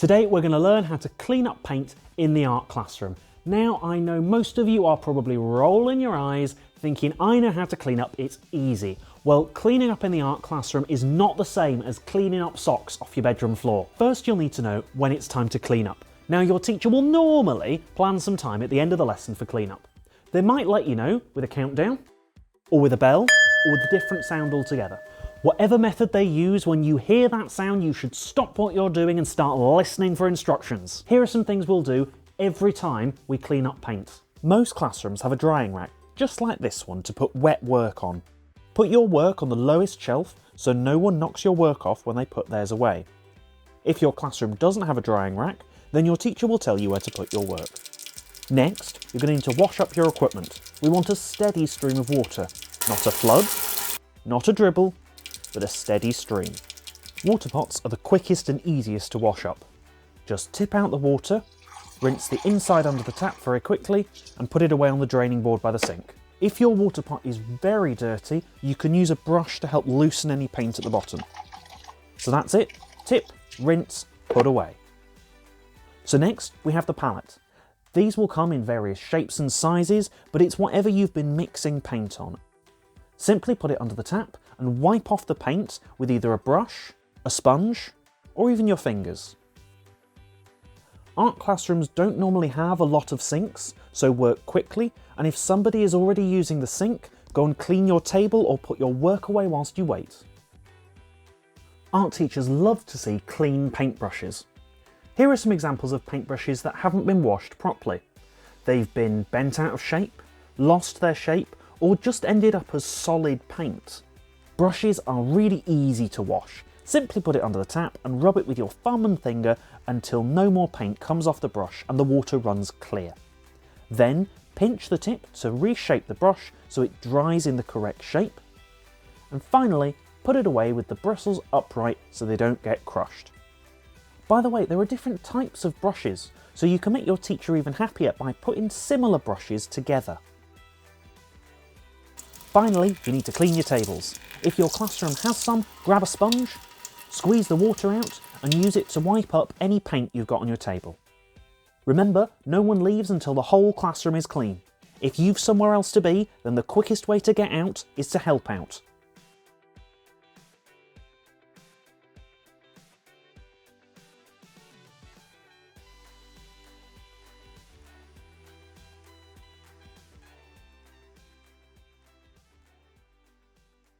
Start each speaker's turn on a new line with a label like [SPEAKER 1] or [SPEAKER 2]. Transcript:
[SPEAKER 1] Today we're going to learn how to clean up paint in the art classroom. Now I know most of you are probably rolling your eyes thinking I know how to clean up, it's easy. Well, cleaning up in the art classroom is not the same as cleaning up socks off your bedroom floor. First you'll need to know when it's time to clean up. Now your teacher will normally plan some time at the end of the lesson for cleanup. They might let you know with a countdown, or with a bell, or with a different sound altogether. Whatever method they use, when you hear that sound, you should stop what you're doing and start listening for instructions. Here are some things we'll do every time we clean up paint. Most classrooms have a drying rack, just like this one, to put wet work on. Put your work on the lowest shelf so no one knocks your work off when they put theirs away. If your classroom doesn't have a drying rack, then your teacher will tell you where to put your work. Next, you're going to need to wash up your equipment. We want a steady stream of water, not a flood, not a dribble, but a steady stream. Water pots are the quickest and easiest to wash up. Just tip out the water, rinse the inside under the tap very quickly, and put it away on the draining board by the sink. If your water pot is very dirty, you can use a brush to help loosen any paint at the bottom. So that's it. Tip, rinse, put away. So next, we have the palette. These will come in various shapes and sizes, but it's whatever you've been mixing paint on. Simply put it under the tap and wipe off the paint with either a brush, a sponge, or even your fingers. Art classrooms don't normally have a lot of sinks, so work quickly, and if somebody is already using the sink, go and clean your table or put your work away whilst you wait. Art teachers love to see clean paintbrushes. Here are some examples of paintbrushes that haven't been washed properly. They've been bent out of shape, lost their shape, or just ended up as solid paint. Brushes are really easy to wash. Simply put it under the tap and rub it with your thumb and finger until no more paint comes off the brush and the water runs clear. Then pinch the tip to reshape the brush so it dries in the correct shape. And finally, put it away with the bristles upright so they don't get crushed. By the way, there are different types of brushes, so you can make your teacher even happier by putting similar brushes together. Finally, you need to clean your tables. If your classroom has some, grab a sponge, squeeze the water out, and use it to wipe up any paint you've got on your table. Remember, no one leaves until the whole classroom is clean. If you've somewhere else to be, then the quickest way to get out is to help out.